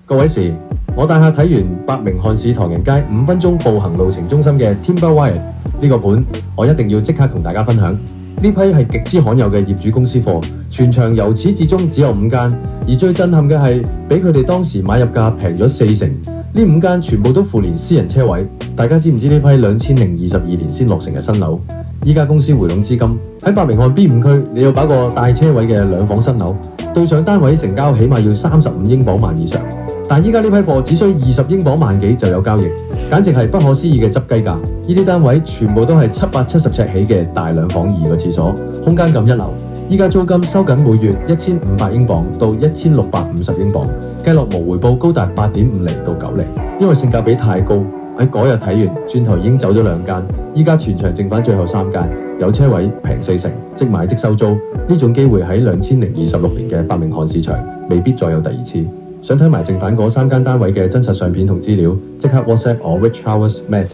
各位時，我帶客睇完伯明翰市唐人街5分鐘步行路程中心嘅 Timber Wyatt 呢個盤，我一定要即刻同大家分享。呢批係極之罕有嘅業主公司貨，全場由始至終只有5間，而最震撼嘅係比佢哋當時買入價平咗4成。呢5間全部都附連私人車位。大家知唔知呢批2022年先落成嘅新樓？依家公司回籠資金喺伯明翰 B5 區，你要把個帶車位嘅2房新樓對上單位成交，起碼要35英鎊萬以上。但依家呢批貨只需20英鎊萬幾就有交易，簡直係不可思議嘅執雞價。呢啲單位全部都係770尺起嘅大2房2個廁所，空間感一流。依家租金收緊每月1500英鎊到1650英鎊，計落無回報高達8.5厘到9厘。因為性價比太高，喺嗰日睇完，轉頭已經走咗2間，依家全場剩返最後3間，有車位平4成，即買即收租。呢種機會喺2026年嘅伯明翰市場未必再有第二次。想睇埋剩返嗰3間單位嘅真實相片同資料，即刻 WhatsApp 我 Rich Howard Matt。